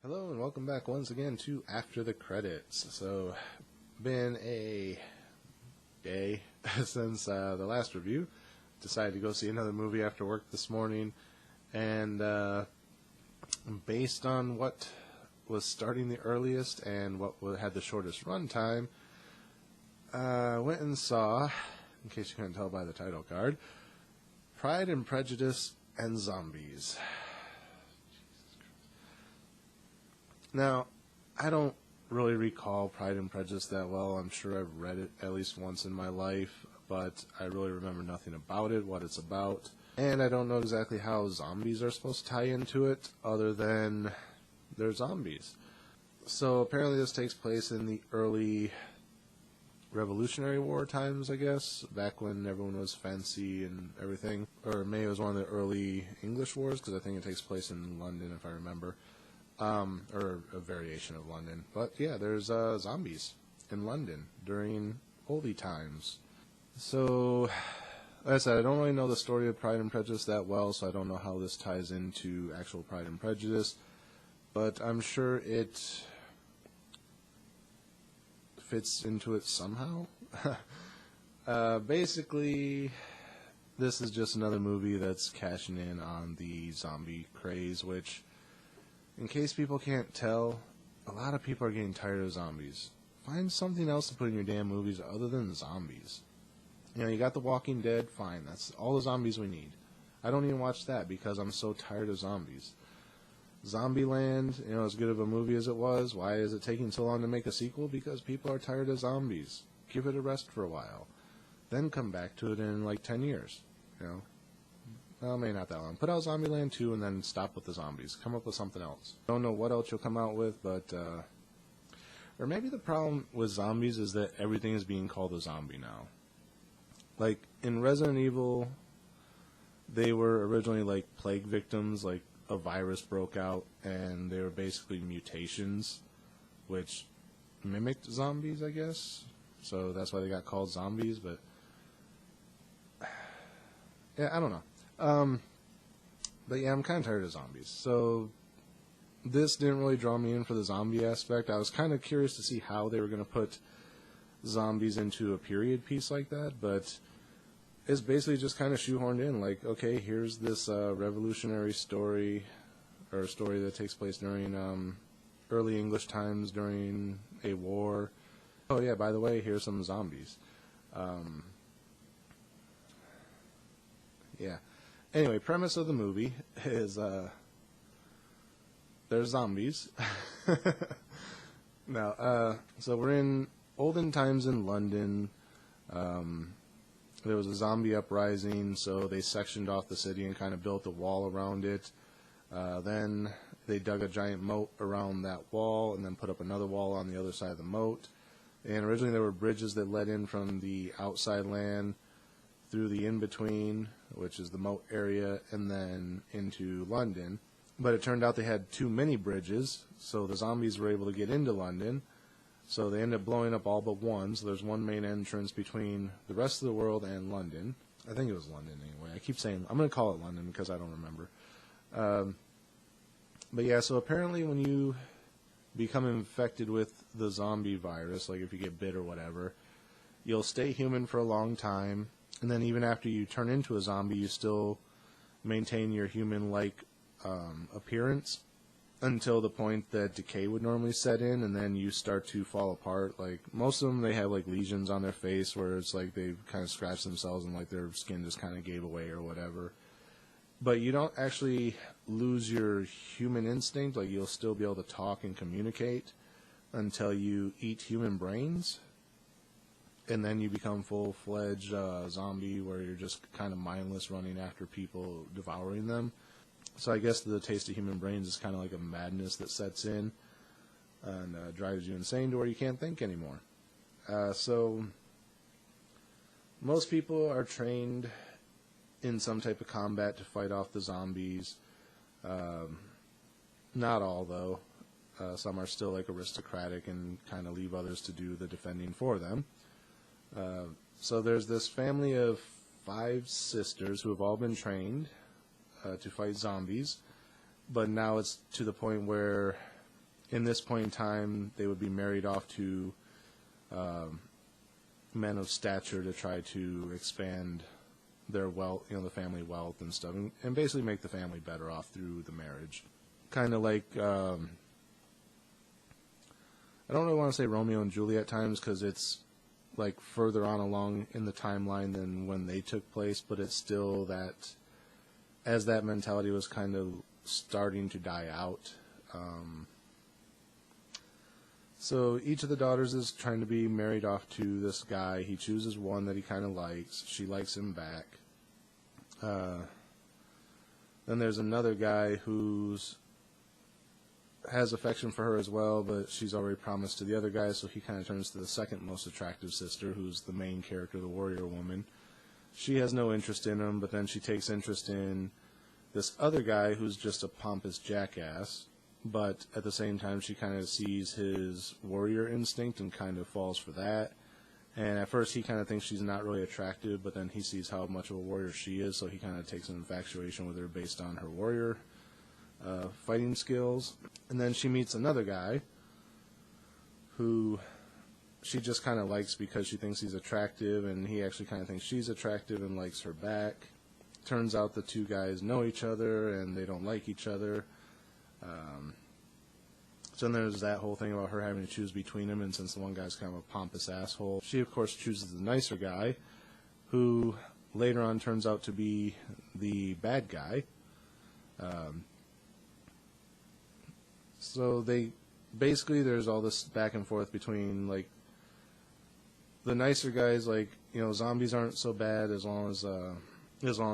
Hello and welcome back once again to After the Credits. So, been a day since the last review. Decided to go see another movie after work this morning, and based on what was starting the earliest and what had the shortest run time, went and saw, in case you couldn't tell by the title card, Pride and Prejudice and Zombies. Now, I don't really recall Pride and Prejudice that well. I'm sure I've read it at least once in my life, but I really remember nothing about it, what it's about. And I don't know exactly how zombies are supposed to tie into it, other than they're zombies. So apparently this takes place in the early Revolutionary War times, I guess, back when everyone was fancy and everything. Or maybe it was one of the early English wars, because I think it takes place in London, if I remember. Or a variation of London. But yeah, there's zombies in London during oldie times. So, like I said, I don't really know the story of Pride and Prejudice that well, so I don't know how this ties into actual Pride and Prejudice. But I'm sure it fits into it somehow. Basically, this is just another movie that's cashing in on the zombie craze, which, in case people can't tell, a lot of people are getting tired of zombies. Find something else to put in your damn movies other than zombies. You know, you got The Walking Dead, fine, that's all the zombies we need. I don't even watch that because I'm so tired of zombies. Zombieland, you know, as good of a movie as it was, why is it taking so long to make a sequel? Because people are tired of zombies. Give it a rest for a while. Then come back to it in like 10 years, you know. Well, maybe not that long. Put out Zombieland 2 and then stop with the zombies. Come up with something else. Don't know what else you'll come out with, but, or maybe the problem with zombies is that everything is being called a zombie now. Like, in Resident Evil, they were originally, like, plague victims, like, a virus broke out, and they were basically mutations, which mimicked zombies, I guess. So that's why they got called zombies, but, yeah, I don't know. But yeah, I'm kind of tired of zombies. So this didn't really draw me in for the zombie aspect. I was kind of curious to see how they were going to put zombies into a period piece like that, but it's basically just kind of shoehorned in. Like, okay, here's this revolutionary story, or a story that takes place during early English times during a war. Oh yeah, by the way, here's some zombies. Yeah. Anyway, premise of the movie is there's zombies. Now, so we're in olden times in London. There was a zombie uprising, so they sectioned off the city and kind of built a wall around it. Then they dug a giant moat around that wall and then put up another wall on the other side of the moat. And originally there were bridges that led in from the outside land through the in-between, which is the moat area, and then into London. But it turned out they had too many bridges, so the zombies were able to get into London. So they ended up blowing up all but one, so there's one main entrance between the rest of the world and London. I think it was London anyway. I keep saying, I'm going to call it London because I don't remember. But yeah, so apparently when you become infected with the zombie virus, like if you get bit or whatever, you'll stay human for a long time. And then even after you turn into a zombie, you still maintain your human-like appearance until the point that decay would normally set in, and then you start to fall apart. Like, most of them, they have, like, lesions on their face where it's like they kind of scratched themselves and, like, their skin just kind of gave away or whatever. But you don't actually lose your human instinct. Like, you'll still be able to talk and communicate until you eat human brains. And then you become full-fledged zombie where you're just kind of mindless running after people, devouring them. So I guess the taste of human brains is kind of like a madness that sets in and drives you insane to where you can't think anymore. So most people are trained in some type of combat to fight off the zombies. Not all, though. Some are still like aristocratic and kind of leave others to do the defending for them. So there's this family of 5 sisters who have all been trained to fight zombies, but now it's to the point where in this point in time, they would be married off to men of stature to try to expand their wealth, the family wealth and stuff, and basically make the family better off through the marriage. Kind of like, I don't really want to say Romeo and Juliet times, because it's like further on along in the timeline than when they took place, but it's still that, as that mentality was kind of starting to die out. So each of the daughters is trying to be married off to this guy. He chooses one that he kind of likes. She likes him back. Then there's another guy who's has affection for her as well, but she's already promised to the other guy, so he kind of turns to the second most attractive sister, who's the main character, the warrior woman. She has no interest in him, but then she takes interest in this other guy who's just a pompous jackass, but at the same time she kind of sees his warrior instinct and kind of falls for that. And at first he kind of thinks she's not really attractive, but then he sees how much of a warrior she is, so he kind of takes an infatuation with her based on her warrior fighting skills. And then she meets another guy who she just kind of likes because she thinks he's attractive, and he actually kind of thinks she's attractive and likes her back. Turns out the two guys know each other and they don't like each other. So then there's that whole thing about her having to choose between them, and since the one guy's kind of a pompous asshole, she of course chooses the nicer guy, who later on turns out to be the bad guy. So they basically, there's all this back and forth between, like, the nicer guys, like, zombies aren't so bad as long as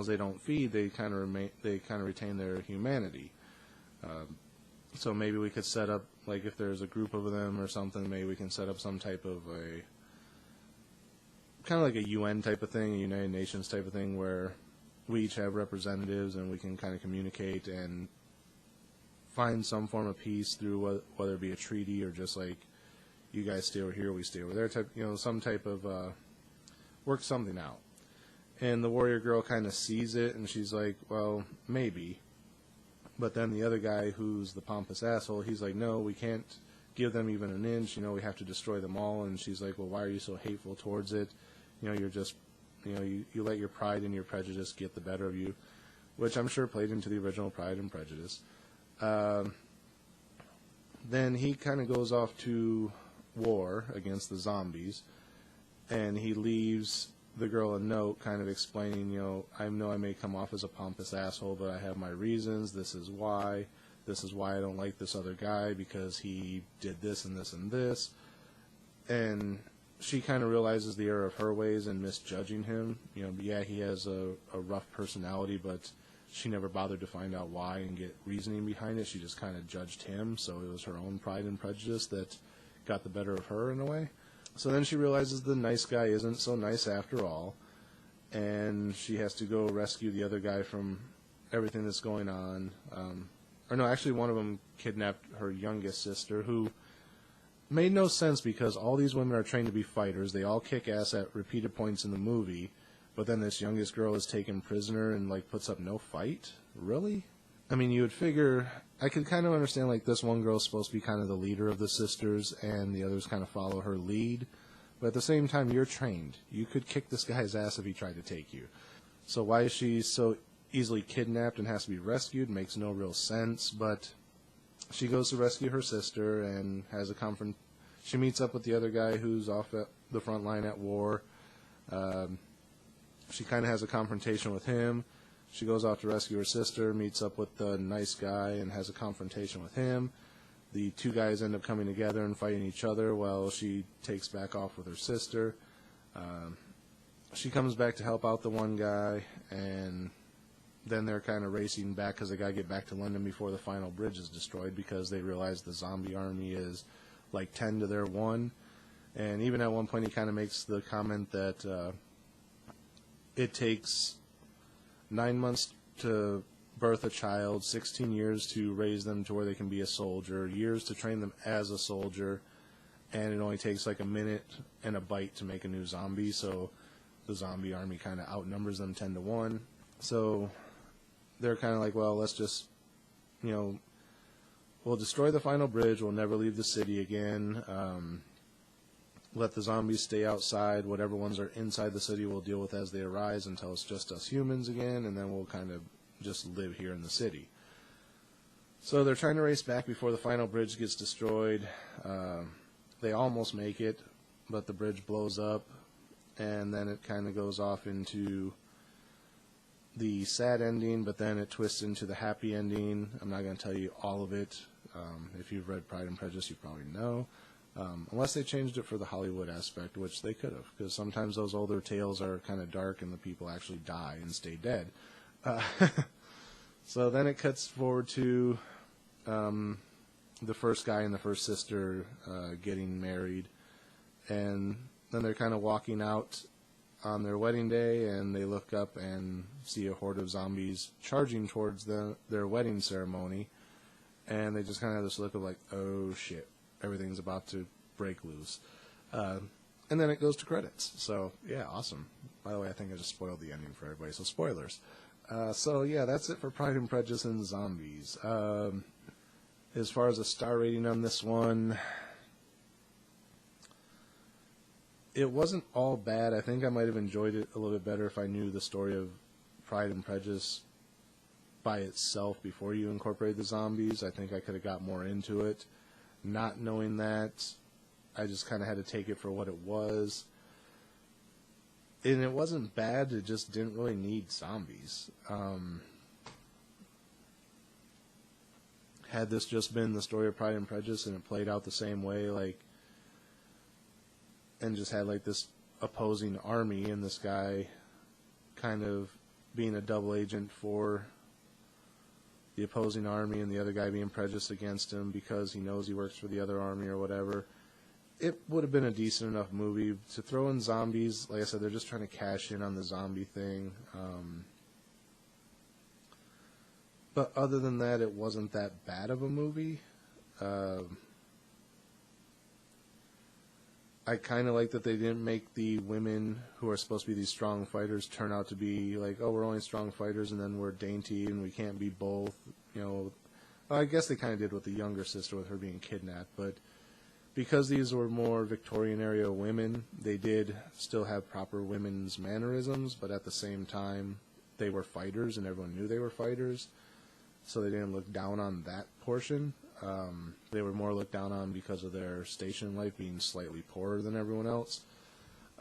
they don't feed. They kind of retain their humanity. So maybe we could set up, like, if there's a group of them or something, maybe we can set up some type of a kind of like a UN type of thing, a United Nations type of thing, where we each have representatives and we can kind of communicate and find some form of peace through whether it be a treaty or just like, you guys stay over here, we stay over there, type, some type of work something out. And the warrior girl kind of sees it, and she's like, well, maybe. But then the other guy, who's the pompous asshole, he's like, no, we can't give them even an inch, we have to destroy them all. And she's like, well, why are you so hateful towards it? You're just, you let your pride and your prejudice get the better of you, which I'm sure played into the original Pride and Prejudice. Then he kind of goes off to war against the zombies, and he leaves the girl a note kind of explaining, I know I may come off as a pompous asshole, but I have my reasons. This is why I don't like this other guy, because he did this and this and this. And she kind of realizes the error of her ways and misjudging him. Yeah, he has a rough personality, but she never bothered to find out why and get reasoning behind it. She just kind of judged him, so it was her own pride and prejudice that got the better of her in a way. So then she realizes the nice guy isn't so nice after all, and she has to go rescue the other guy from everything that's going on. Or no, actually one of them kidnapped her youngest sister, who made no sense because all these women are trained to be fighters. They all kick ass at repeated points in the movie, but then this youngest girl is taken prisoner and, like, puts up no fight? Really? I mean, you would figure, I could kind of understand, like, this one girl's supposed to be kind of the leader of the sisters, and the others kind of follow her lead. But at the same time, you're trained. You could kick this guy's ass if he tried to take you. So why is she so easily kidnapped and has to be rescued? Makes no real sense, but she goes to rescue her sister and has a she meets up with the other guy who's off at the front line at war. She kind of has a confrontation with him. She goes off to rescue her sister, meets up with the nice guy, and has a confrontation with him. The two guys end up coming together and fighting each other while she takes back off with her sister. She comes back to help out the one guy, and then they're kind of racing back because they got to get back to London before the final bridge is destroyed, because they realize the zombie army is like 10 to their 1. And even at one point he kind of makes the comment that it takes 9 months to birth a child, 16 years to raise them to where they can be a soldier, years to train them as a soldier, and it only takes like a minute and a bite to make a new zombie, so the zombie army kind of outnumbers them 10 to 1. So they're kind of like, well, let's just, we'll destroy the final bridge. We'll never leave the city again. Let the zombies stay outside. Whatever ones are inside the city we'll deal with as they arise until it's just us humans again, and then we'll kind of just live here in the city. So they're trying to race back before the final bridge gets destroyed. They almost make it, but the bridge blows up, and then it kind of goes off into the sad ending, but then it twists into the happy ending. I'm not going to tell you all of it. If you've read Pride and Prejudice, you probably know. Unless they changed it for the Hollywood aspect, which they could have, because sometimes those older tales are kind of dark and the people actually die and stay dead. So then it cuts forward to the first guy and the first sister getting married, and then they're kind of walking out on their wedding day, and they look up and see a horde of zombies charging towards their wedding ceremony, and they just kind of have this look of like, oh shit, everything's about to break loose. And then it goes to credits. So, yeah, awesome. By the way, I think I just spoiled the ending for everybody, so spoilers. So, yeah, that's it for Pride and Prejudice and Zombies. As far as a star rating on this one, it wasn't all bad. I think I might have enjoyed it a little bit better if I knew the story of Pride and Prejudice by itself before you incorporated the zombies. I think I could have got more into it. Not knowing that, I just kind of had to take it for what it was. And it wasn't bad, it just didn't really need zombies. Had this just been the story of Pride and Prejudice and it played out the same way, like, and just had like this opposing army and this guy kind of being a double agent for the opposing army and the other guy being prejudiced against him because he knows he works for the other army or whatever, it would have been a decent enough movie. To throw in zombies, like I said, they're just trying to cash in on the zombie thing. But other than that, it wasn't that bad of a movie. I kind of like that they didn't make the women who are supposed to be these strong fighters turn out to be like, oh, we're only strong fighters and then we're dainty and we can't be both. You know, I guess they kind of did with the younger sister with her being kidnapped, but because these were more Victorian era women, they did still have proper women's mannerisms, but at the same time, they were fighters and everyone knew they were fighters, so they didn't look down on that portion. They were more looked down on because of their station in life being slightly poorer than everyone else.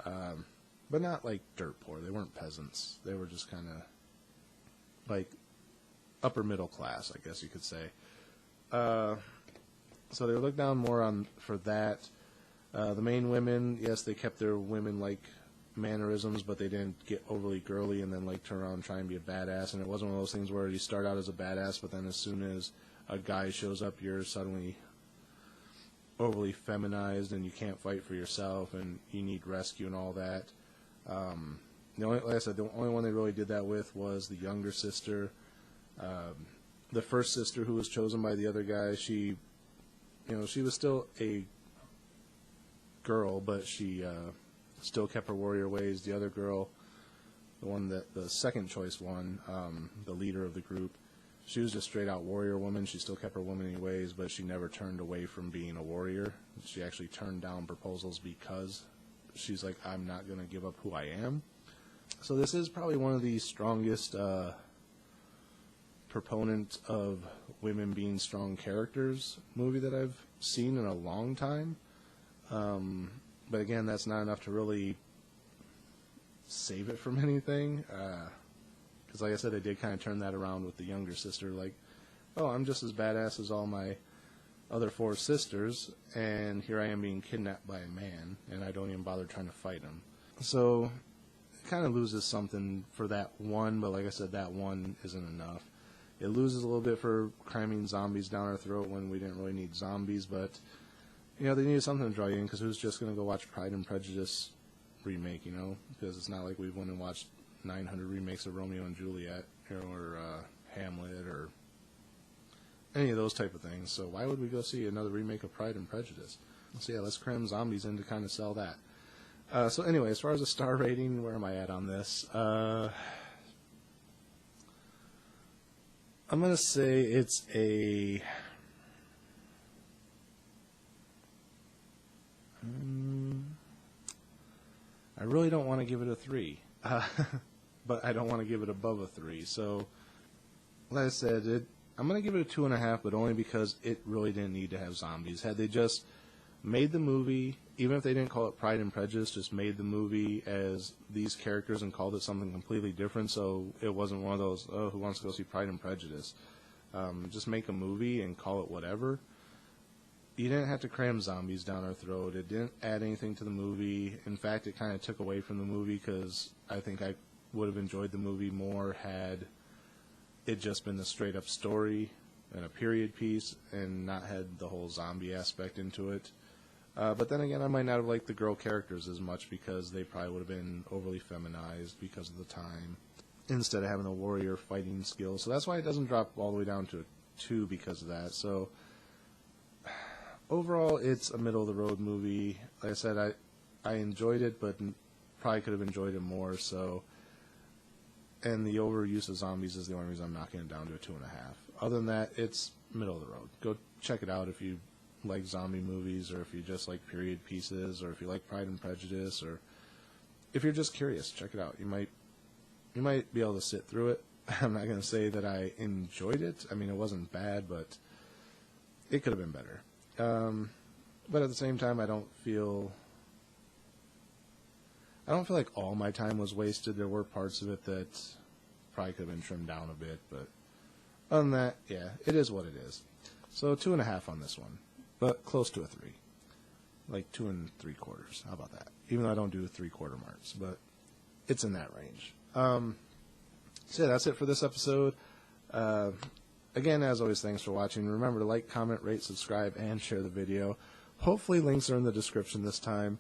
But not like dirt poor. They weren't peasants. They were just kind of like upper middle class, I guess you could say. So they were looked down more on for that. The main women, yes, they kept their women-like mannerisms, but they didn't get overly girly and then like turn around and try and be a badass. And it wasn't one of those things where you start out as a badass, but then as soon as a guy shows up, you're suddenly overly feminized and you can't fight for yourself and you need rescue and all that. Like I said, the only one they really did that with was the younger sister. The first sister who was chosen by the other guy, she was still a girl, but she still kept her warrior ways. The other girl, the second choice one, the leader of the group, she was just straight out warrior woman. She still kept her womanly ways, but she never turned away from being a warrior. She actually turned down proposals because she's like, I'm not going to give up who I am. So this is probably one of the strongest proponent of women being strong characters movie that I've seen in a long time. But again, that's not enough to really save it from anything. Because like I said, I did kind of turn that around with the younger sister. Like, oh, I'm just as badass as all my other four sisters, and here I am being kidnapped by a man, and I don't even bother trying to fight him. So it kind of loses something for that one, but like I said, that one isn't enough. It loses a little bit for cramming zombies down our throat when we didn't really need zombies, but they needed something to draw you in, because who's just going to go watch Pride and Prejudice remake, because it's not like we went and watched 900 remakes of Romeo and Juliet or Hamlet or any of those type of things. So why would we go see another remake of Pride and Prejudice? So yeah, let's cram zombies in to kind of sell that. So anyway, as far as a star rating, where am I at on this? I'm going to say it's a I really don't want to give it a 3, but I don't want to give it above a 3. So, like I said, I'm going to give it a 2.5, but only because it really didn't need to have zombies. Had they just made the movie, even if they didn't call it Pride and Prejudice, just made the movie as these characters and called it something completely different, so it wasn't one of those, oh, who wants to go see Pride and Prejudice? Just make a movie and call it whatever. You didn't have to cram zombies down our throat. It didn't add anything to the movie. In fact, it kind of took away from the movie, because I think I would have enjoyed the movie more had it just been a straight-up story and a period piece and not had the whole zombie aspect into it. But then again, I might not have liked the girl characters as much, because they probably would have been overly feminized because of the time, instead of having a warrior fighting skill. So that's why it doesn't drop all the way down to a 2 because of that. So overall, it's a middle-of-the-road movie. Like I said, I enjoyed it, but probably could have enjoyed it more. So, and the overuse of zombies is the only reason I'm knocking it down to a 2.5. Other than that, it's middle of the road. Go check it out if you like zombie movies, or if you just like period pieces, or if you like Pride and Prejudice, or if you're just curious, check it out. You might be able to sit through it. I'm not going to say that I enjoyed it. I mean, it wasn't bad, but it could have been better. But at the same time, I don't feel like all my time was wasted. There were parts of it that probably could have been trimmed down a bit, but other than that, yeah, it is what it is. So 2.5 on this one, but close to a 3, like 2 3/4. How about that? Even though I don't do 3/4 marks, but it's in that range. So yeah, that's it for this episode. Again, as always, thanks for watching. Remember to like, comment, rate, subscribe, and share the video. Hopefully links are in the description this time.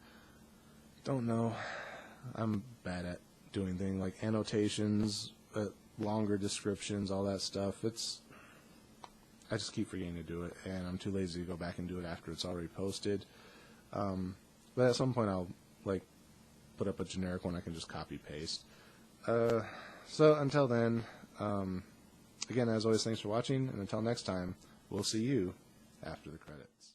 Don't know. I'm bad at doing things like annotations, longer descriptions, all that stuff. I just keep forgetting to do it, and I'm too lazy to go back and do it after it's already posted. But at some point I'll put up a generic one I can just copy paste. So until then, again, as always, thanks for watching, and until next time, we'll see you after the credits.